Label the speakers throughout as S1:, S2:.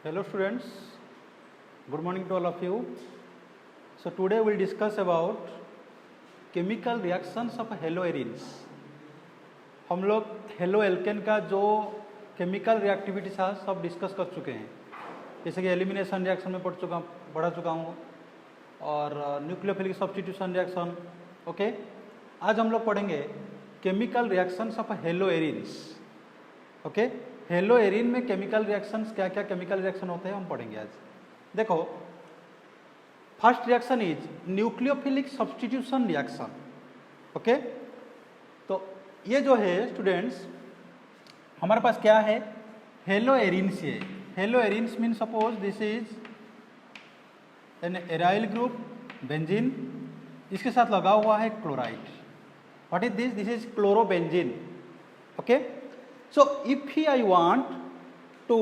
S1: Hello students, good morning to all of you. So today we'll discuss about chemical reactions of haloarenes. हम लोग halo alkane का जो chemical reactivity था सब discuss कर चुके हैं, जैसे कि एलिमिनेशन रिएक्शन में पढ़ा चुका हूँ और न्यूक्लियोफिलिक सब्स्टिट्यूशन रिएक्शन. ओके, आज हम लोग पढ़ेंगे chemical reactions of haloarenes. Okay, haloarene में केमिकल रिएक्शंस क्या क्या केमिकल रिएक्शन होते हैं हम पढ़ेंगे आज. देखो, first reaction is nucleophilic substitution reaction. Okay, तो ये जो है स्टूडेंट्स हमारे पास क्या है, हेलोएरिन्स है. हेलोएरिन्स mean suppose this is an aryl group benzene, इसके साथ लगा हुआ है chloride. What is this? This is chlorobenzene. Okay, so if I want to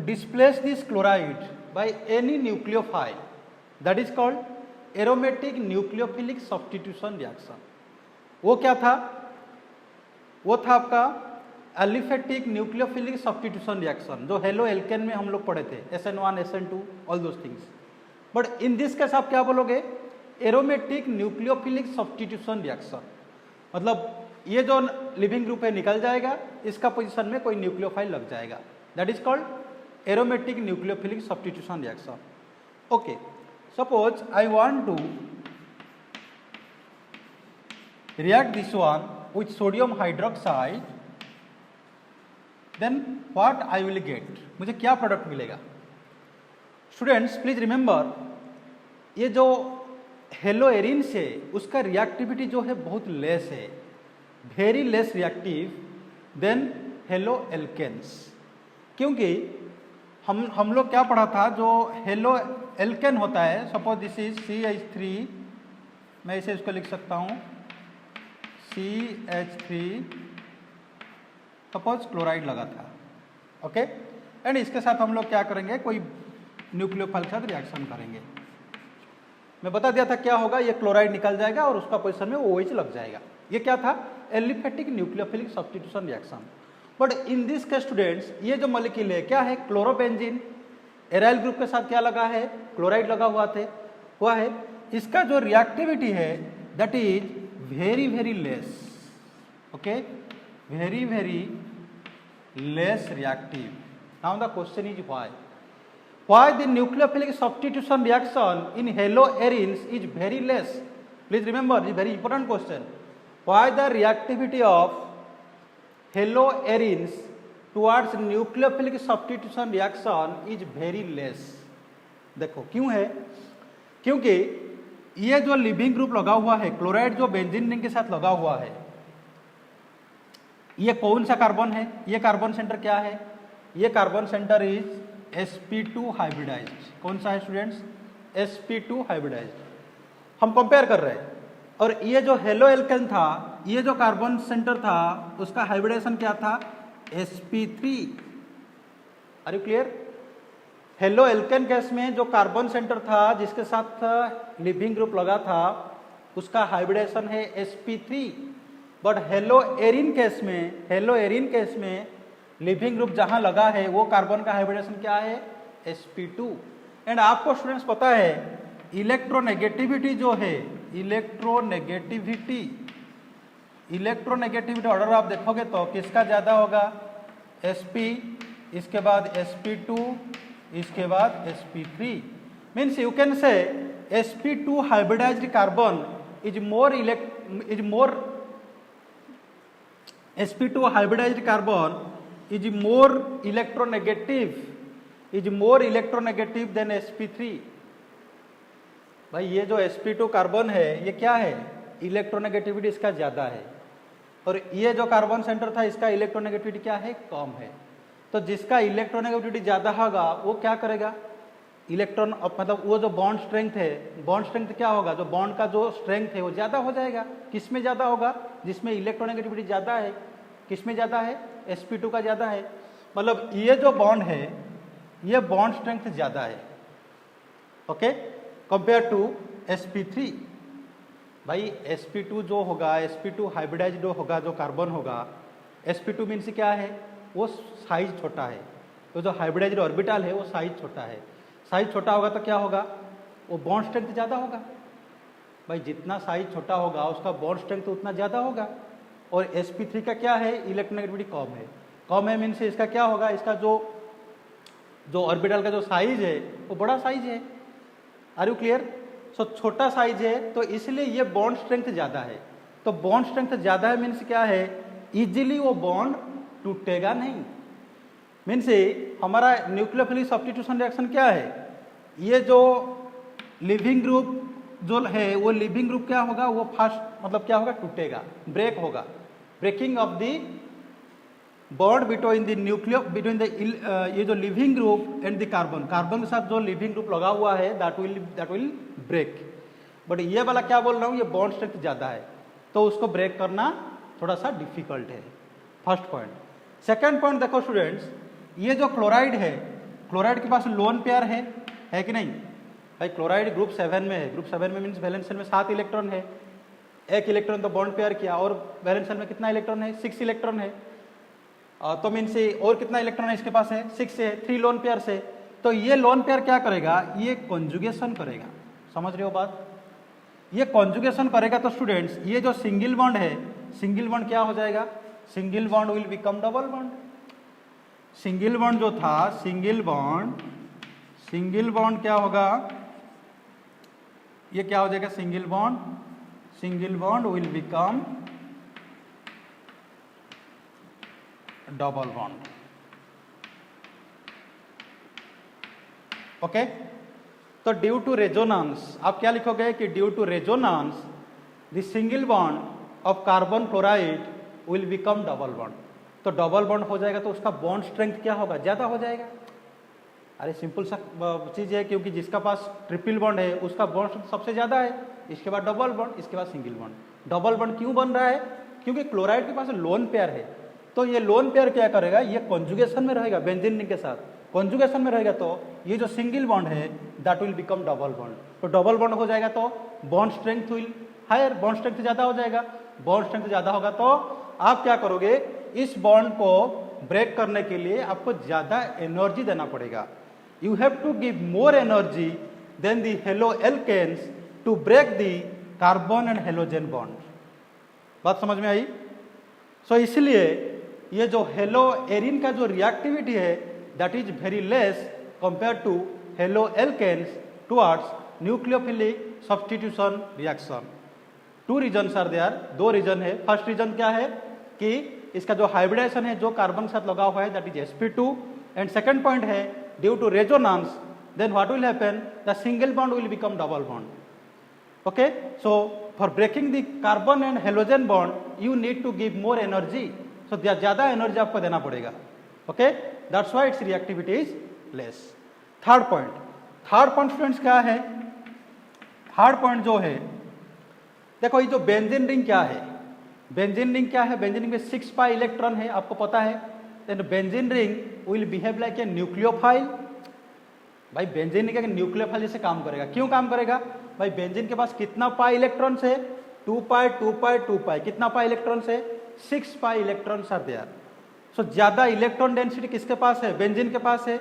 S1: displace this chloride by any nucleophile, that is called aromatic nucleophilic substitution reaction. वो क्या था? वो था आपका एलिफेटिक न्यूक्लियोफिलिक सब्स्टिट्यूशन रिएक्शन, जो हेलो एल्केन में हम लोग पढ़े थे, SN1 SN2 all those things. But in this case आप क्या बोलोगे? Aromatic nucleophilic substitution reaction. मतलब ये जो लिविंग ग्रुप है निकल जाएगा, इसका पोजीशन में कोई न्यूक्लियोफाइल लग जाएगा. That is called aromatic nucleophilic substitution reaction. Okay, suppose I want to react this one with sodium hydroxide, then what I will get? मुझे क्या प्रोडक्ट मिलेगा? स्टूडेंट्स प्लीज रिमेंबर, ये जो हेलोएरिन्स है उसका रिएक्टिविटी जो है बहुत लेस है, very less reactive than haloalkanes. क्योंकि हम लोग क्या पढ़ा था, जो हेलो एल्केन होता है, सपोज दिस इज CH3, मैं इसे इसको लिख सकता हूँ CH3, सपोज क्लोराइड लगा था. ओके, एंड इसके साथ हम लोग क्या करेंगे, कोई न्यूक्लियोफाइल के साथ रिएक्शन करेंगे. मैं बता दिया था क्या होगा, ये क्लोराइड निकल जाएगा और उसका पोजीशन में OH लग जाएगा. ये क्या था? Aliphatic nucleophilic substitution reaction. But in this case students, ये जो मॉलिक्यूल है क्या है? क्लोरोबेंजीन. एराइल ग्रुप के साथ क्या लगा है? क्लोराइड लगा हुआ है. इसका जो रिएक्टिविटी है that is very very less. Okay, very very less reactive. Now the question is why the nucleophilic substitution reaction in haloarenes is very less? Please remember, this is very important question. Why the reactivity of haloarenes towards nucleophilic substitution reaction is very less? देखो क्यों है, क्योंकि ये जो leaving group लगा हुआ है, chloride जो बेंजीन रिंग के साथ लगा हुआ है, ये कौन सा कार्बन है? ये कार्बन सेंटर क्या है? ये carbon centre is sp2 hybridised. कौन सा है स्टूडेंट्स? sp2 hybridised. हम कंपेयर कर रहे हैं, और ये जो हेलो एल्केन था, ये जो कार्बन सेंटर था, उसका हाइब्रिडाइजेशन क्या था? sp3. Are you clear? Haloalkane case में जो कार्बन सेंटर था जिसके साथ लिविंग ग्रुप लगा था, उसका हाइब्रिडाइजेशन है sp3. बट हेलोएरिन केस में लिविंग ग्रुप जहां लगा है वो कार्बन का हाइब्रिडेशन क्या है? sp2. एंड आपको स्टूडेंट्स पता है इलेक्ट्रोनेगेटिविटी जो है, इलेक्ट्रोनेगेटिविटी ऑर्डर आप देखोगे तो किसका ज्यादा होगा? sp, इसके बाद sp2, इसके बाद sp3. Means you can say sp2 hybridised carbon sp2 hybridised carbon is more electronegative than sp3. भाई ये जो sp2 कार्बन है ये क्या है? इलेक्ट्रोनेगेटिविटी इसका ज्यादा है, और ये जो कार्बन सेंटर था इसका इलेक्ट्रोनेगेटिविटी क्या है? कम है. तो जिसका इलेक्ट्रोनेगेटिविटी ज्यादा होगा वो क्या करेगा? इलेक्ट्रॉन, मतलब वो जो बॉन्ड स्ट्रेंथ क्या होगा? जो बॉन्ड का जो स्ट्रेंथ है वो ज्यादा हो जाएगा. किस में ज्यादा होगा? जिसमें इलेक्ट्रोनेगेटिविटी ज्यादा है. किस में ज्यादा है? sp2 का ज्यादा है. मतलब ये जो बॉन्ड है ये बॉन्ड स्ट्रेंथ ज्यादा है. Okay, compare to sp3. भाई sp2 जो होगा, sp2 हाइब्रिडाइज्ड होगा, जो कार्बन होगा, sp2 मीन्स क्या है? वो साइज छोटा है. तो जो हाइब्रिडाइज्ड ऑर्बिटल है वो साइज छोटा है। साइज छोटा होगा तो क्या होगा, वो बॉन्ड स्ट्रेंथ ज़्यादा होगा। भाई जितना साइज छोटा होगा उसका बॉन्ड स्ट्रेंथ उतना ज़्यादा होगा। और sp3 का क्या है, इलेक्ट्रोनेगेटिविटी कम है। कम है मीन्स इसका क्या होगा, इसका जो ऑर्बिटल का जो साइज है वो बड़ा साइज है। Are you clear? सो छोटा साइज है तो इसलिए ये बॉन्ड स्ट्रेंथ ज़्यादा है। तो बॉन्ड स्ट्रेंथ ज़्यादा है मीन्स क्या है, इजीली वो बॉन्ड टूटेगा नहीं। मीन्स हमारा न्यूक्लियोफिलिक सब्स्टिट्यूशन रिएक्शन क्या है, ये जो लिविंग ग्रुप जो है वो लिविंग ग्रुप क्या होगा, वो फास्ट मतलब क्या होगा, टूटेगा, ब्रेक होगा। Breaking of the bond between the between the ये जो leaving group and the carbon, carbon के साथ जो लिविंग ग्रुप लगा हुआ है दैट विल ब्रेक। बट ये वाला क्या बोल रहा हूँ, ये बॉन्ड स्ट्रेंथ ज़्यादा है तो उसको ब्रेक करना थोड़ा सा डिफिकल्ट है। First point. सेकेंड पॉइंट देखो स्टूडेंट्स, ये जो क्लोराइड है, क्लोराइड के पास लोन पेयर है कि नहीं? भाई क्लोराइड ग्रुप 7 में है। ग्रुप 7 में मीन्स वैलेंस शेल में 7 इलेक्ट्रॉन है, एक इलेक्ट्रॉन तो बॉन्ड पेयर किया, और वैलेंस शेल में कितना इलेक्ट्रॉन है, 6 इलेक्ट्रॉन है। तो मीन्स और कितना इलेक्ट्रॉन है इसके पास है, 6 है, 3 लोन पेयर से। तो ये लोन पेयर क्या करेगा, ये कॉन्जुगेशन करेगा। समझ रहे हो बात? ये कॉन्जुगेशन करेगा तो स्टूडेंट्स ये जो सिंगल बॉन्ड है, सिंगल बॉन्ड क्या हो जाएगा, single bond will become double bond. Single bond जो था, सिंगल बॉन्ड क्या होगा, ये क्या हो जाएगा, single bond will become double bond. Okay, तो ड्यू टू रेजोनेंस आप क्या लिखोगे कि due to resonance the single bond of carbon chloride will become double bond. तो डबल बॉन्ड हो जाएगा तो उसका बॉन्ड स्ट्रेंथ क्या होगा, ज्यादा हो जाएगा। अरे सिंपल सा चीज है, क्योंकि जिसका पास ट्रिपल बॉन्ड है उसका बॉन्ड स्ट्रेंथ सबसे ज्यादा है, इसके बाद डबल बॉन्ड, इसके बाद सिंगल बॉन्ड। डबल बॉन्ड क्यों बन रहा है, क्योंकि क्लोराइड के पास लोन पेयर है। तो ये लोन पेयर क्या करेगा, ये कॉन्जुगेशन में रहेगा बेंजीन रिंग के साथ, कॉन्जुगेशन में रहेगा तो ये जो सिंगल बॉन्ड है that will become double bond. तो डबल बॉन्ड हो जाएगा तो bond strength will hire, bond strength ज्यादा हो जाएगा। बॉन्ड स्ट्रेंथ ज्यादा होगा तो आप क्या करोगे, इस बॉन्ड को ब्रेक करने के लिए आपको ज्यादा एनर्जी देना पड़ेगा। You have to give more energy than the haloalkanes to break the carbon and halogen bond. बात समझ में आई? सो इसलिए ये जो हेलो एरिन का जो रिएक्टिविटी है that is very less compare to haloalkanes towards nucleophilic substitution reaction. 2 reasons are there, 2 reason है। फर्स्ट रीजन क्या है कि इसका जो हाइब्रिडाइजेशन है जो कार्बन के साथ लगा हुआ है that is sp2, and second point है due to resonance then what will happen, the single bond will become double bond. Okay, so for breaking the carbon and halogen bond you need to give more energy, so ज्यादा energy आपको देना पड़ेगा। Okay, that's why its reactivity is less. Third point students क्या है, third point जो है, देखो ये जो बेंजीन रिंग क्या है, बेंजीन रिंग क्या है, बेंजीन रिंग में 6 पाई इलेक्ट्रॉन है, आपको पता है। Then benzene ring will behave like a nucleophile. भाई बेंजीन रिंग न्यूक्लियोफाइल जैसे काम करेगा। क्यों काम करेगा, भाई बेंजीन के पास कितना पाई इलेक्ट्रॉन्स है, 2 पाई 2 पाई 2 पाई, कितना पाई इलेक्ट्रॉन्स है, 6 पाई इलेक्ट्रॉन्स आर देयर। सो ज्यादा इलेक्ट्रॉन डेंसिटी किसके पास है, बेंजीन के पास है।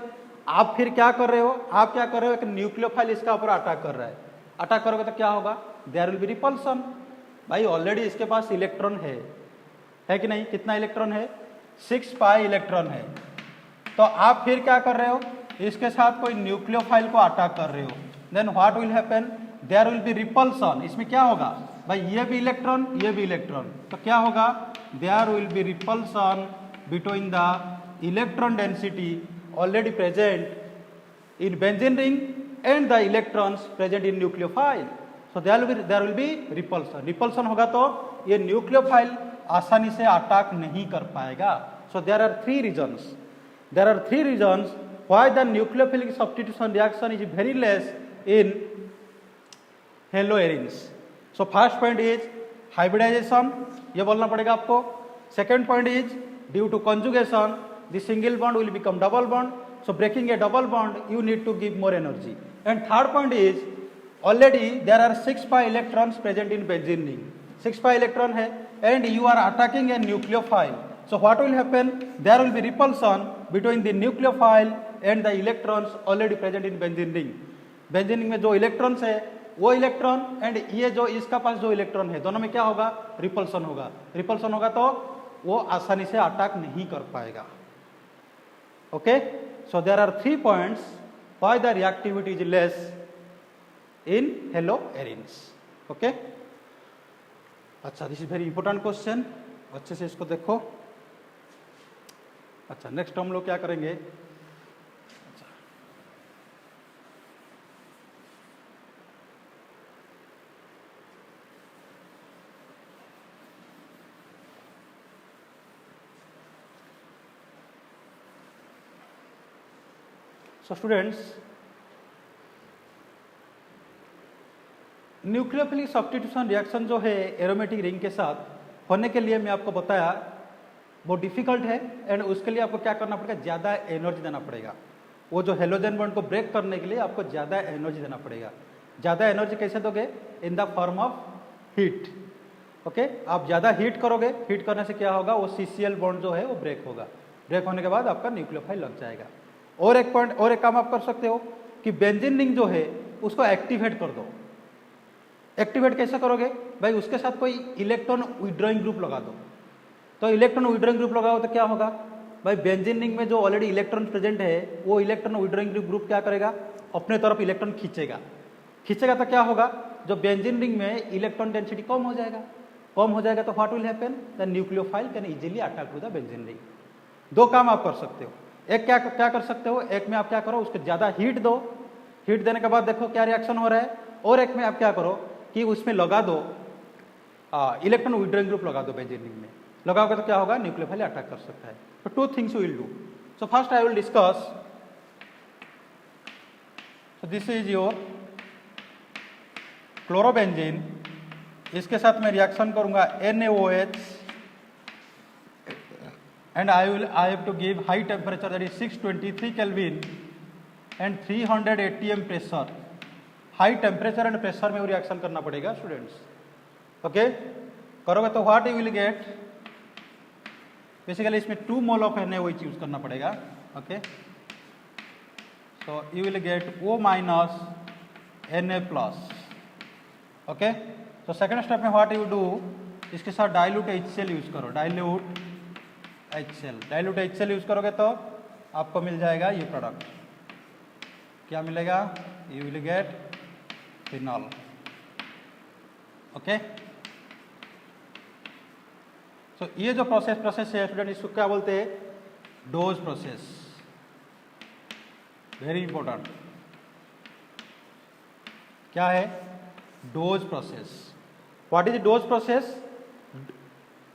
S1: आप फिर क्या कर रहे हो, आप क्या कर रहे हो, एक न्यूक्लियोफाइल इसका ऊपर अटैक कर रहा है। अटैक करोगे तो क्या होगा, देयर विल बी रिपल्सन। भाई ऑलरेडी इसके पास इलेक्ट्रॉन है कि नहीं, कितना इलेक्ट्रॉन है, 6 पाई इलेक्ट्रॉन है। तो आप फिर क्या कर रहे हो, इसके साथ कोई न्यूक्लियोफाइल को अटैक कर रहे हो, then what will happen, there will be repulsion. इसमें क्या होगा, भाई ये भी इलेक्ट्रॉन, ये भी इलेक्ट्रॉन, तो क्या होगा, there will be repulsion between the electron density already present in benzene ring and the electrons present in nucleophile. So there will be repulsion. Repulsion होगा तो ये न्यूक्लियोफाइल आसानी से अटैक नहीं कर पाएगा। So there are 3 reasons why the nucleophilic substitution reaction is very less in haloarenes. So first point is hybridization, ये बोलना पड़ेगा आपको। Second point is due to conjugation the single bond will become double bond, so breaking a double bond you need to give more energy. And third point is already there are 6 pi electrons present in benzene ring, 6 pi electron है and you are attacking a nucleophile, So what will happen? There will be repulsion between the nucleophile and the electrons already present in benzene ring. Benzene ring में जो electrons है वो electron and ये जो इसका पास जो electron है दोनों में क्या होगा? रिपल्सन होगा। रिपल्सन होगा तो वो आसानी से अटैक नहीं कर पाएगा। Okay, so there are 3 points why the reactivity is less in haloarenes. Okay, अच्छा, this is very important question, अच्छे से इसको देखो। अच्छा, नेक्स्ट हम लोग क्या करेंगे? So students, nucleophilic substitution reaction जो है एरोमेटिक रिंग के साथ होने के लिए मैं आपको बताया वो डिफिकल्ट है एंड उसके लिए आपको क्या करना पड़ेगा? ज़्यादा एनर्जी देना पड़ेगा। वो जो हेलोजन बॉन्ड को ब्रेक करने के लिए आपको ज़्यादा एनर्जी देना पड़ेगा। ज़्यादा एनर्जी कैसे दोगे? In the form of heat. Okay, आप ज़्यादा हीट करोगे, हीट करने से क्या होगा? वो CCl बॉन्ड जो है वो ब्रेक होगा। ब्रेक होने के बाद आपका न्यूक्लियोफाइल लग जाएगा। और एक पॉइंट और एक काम आप कर सकते हो कि बेंजीन रिंग जो है उसको एक्टिवेट कर दो। एक्टिवेट कैसे करोगे भाई? उसके साथ कोई इलेक्ट्रॉन विड्रॉइंग ग्रुप लगा दो। तो इलेक्ट्रॉन विड्रॉइंग ग्रुप लगाओ तो क्या होगा भाई? बेंजीन रिंग में जो ऑलरेडी इलेक्ट्रॉन प्रेजेंट है वो इलेक्ट्रॉन विड्रॉइंग ग्रुप क्या करेगा? अपने तरफ इलेक्ट्रॉन खींचेगा। खींचेगा तो क्या होगा? जो बेंजीन रिंग में इलेक्ट्रॉन डेंसिटी कम हो जाएगा। कम हो जाएगा तो what will happen? The nucleophile can easily attack to the benzene ring. दो काम आप कर सकते हो। एक क्या कर सकते हो? एक में आप क्या करो, उसको ज़्यादा हीट दो। हीट देने के बाद देखो क्या रिएक्शन हो रहा है। और एक में आप क्या करो कि उसमें लगा दो इलेक्ट्रॉन विड्रॉइंग ग्रुप लगा दो बेंजीन रिंग में। लगाओगे तो क्या होगा? न्यूक्लियोफाइल अटैक कर सकता है। तो 2 things you will do. So first I will discuss, so this is your chlorobenzene. इसके साथ मैं रिएक्शन करूंगा NaOH and I have to give high temperature, that is 623 Kelvin and 300 atm pressure. High temperature and pressure में वो reaction करना पड़ेगा students. Okay, करोगे तो what you will get? Basically इसमें 2 मोल ऑफ NaOH यूज करना पड़ेगा। Okay, so you will get O minus Na+। Okay, तो सेकेंड स्टेप में व्हाट यू डू? इसके साथ डाइल्यूट HCl यूज करो। डाइल्यूट HCl यूज करोगे तो आपको मिल जाएगा ये प्रोडक्ट। क्या मिलेगा? You will get phenol. Okay, सो ये जो प्रोसेस है स्टूडेंट, इसको क्या बोलते हैं? Dose process. Very important. क्या है? Dose process. What is dose process?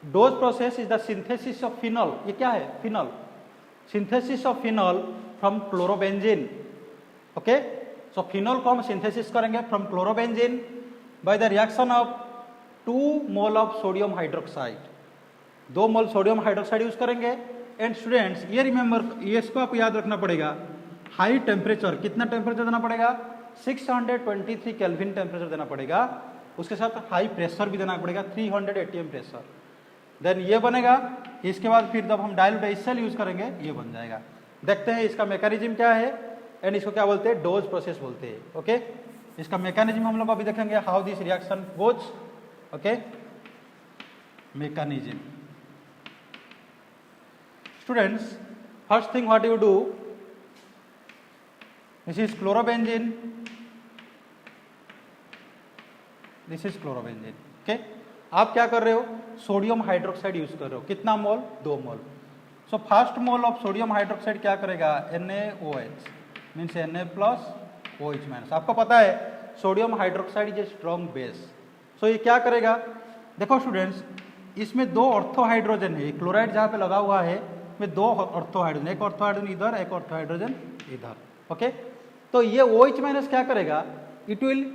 S1: Dose process is the synthesis of phenol. ये क्या है? Phenol. Synthesis of phenol from chlorobenzene. Okay, so phenol को हम सिंथेसिस करेंगे from chlorobenzene by the reaction of 2 mole of sodium hydroxide. 2 mole sodium hydroxide use करेंगे। And students ये remember, ये इसको आपको याद रखना पड़ेगा। हाई टेम्परेचर, कितना टेम्परेचर देना पड़ेगा? 623 केल्विन टेम्परेचर देना पड़ेगा। उसके साथ हाई प्रेशर भी देना पड़ेगा, 300 atm प्रेशर। देन ये बनेगा। इसके बाद फिर जब हम डाइल्यूट HCl यूज करेंगे ये बन जाएगा। देखते हैं इसका मैकेनिज्म क्या है एंड इसको क्या बोलते हैं? डोज प्रोसेस बोलते हैं। ओके, इसका मैकेनिज्म हम लोग अभी देखेंगे, how this reaction goes. Okay, mechanism students, first thing what you do, this is chlorobenzene, this is chlorobenzene. Okay, आप क्या कर रहे हो? सोडियम हाइड्रोक्साइड यूज कर रहे हो। कितना mole? 2 mole. So first mole of sodium hydroxide क्या करेगा? NaOH means Na+OH-। आपको पता है sodium hydroxide is a strong base. So ये क्या करेगा? देखो स्टूडेंट्स, इसमें 2 ऑर्थो हाइड्रोजन है। क्लोराइड जहाँ पे लगा हुआ है में 2 ऑर्थो हाइड्रोजन, एक ऑर्थो हाइड्रोजन इधर, एक ऑर्थो हाइड्रोजन इधर। ओके, तो ये OH- क्या करेगा? It will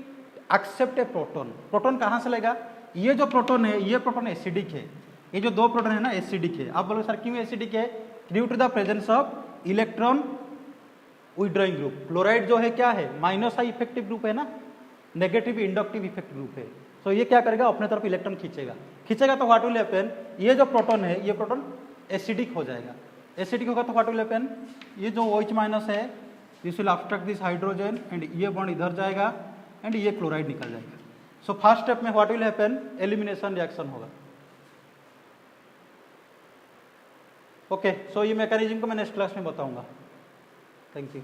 S1: accept a proton. Proton कहाँ से लेगा? ये जो प्रोटोन है, ये प्रोटोन एसिडिक है। ये जो 2 प्रोटोन है ना एसिडिक है। आप बोलोगे सर क्यों एसिडिक है? Due to the presence of electron withdrawing group. Chloride जो है क्या है? माइनस आई इफेक्टिव ग्रुप है ना, नेगेटिव इंडक्टिव इफेक्ट ग्रुप है। सो ये क्या करेगा? अपने तरफ इलेक्ट्रॉन खींचेगा। तो व्हाट विल हैपन? ये जो प्रोटॉन है, ये प्रोटॉन एसिडिक हो जाएगा। एसिडिक होगा तो व्हाट विल हैपन, ये जो OH माइनस है this will abstract this hydrogen and ये बॉन्ड इधर जाएगा एंड ये क्लोराइड निकल जाएगा। सो फर्स्ट स्टेप में what will happen, elimination reaction होगा। ओके, सो ये मैकेनिज्म को मैं नेक्स्ट क्लास में बताऊंगा। Thank you.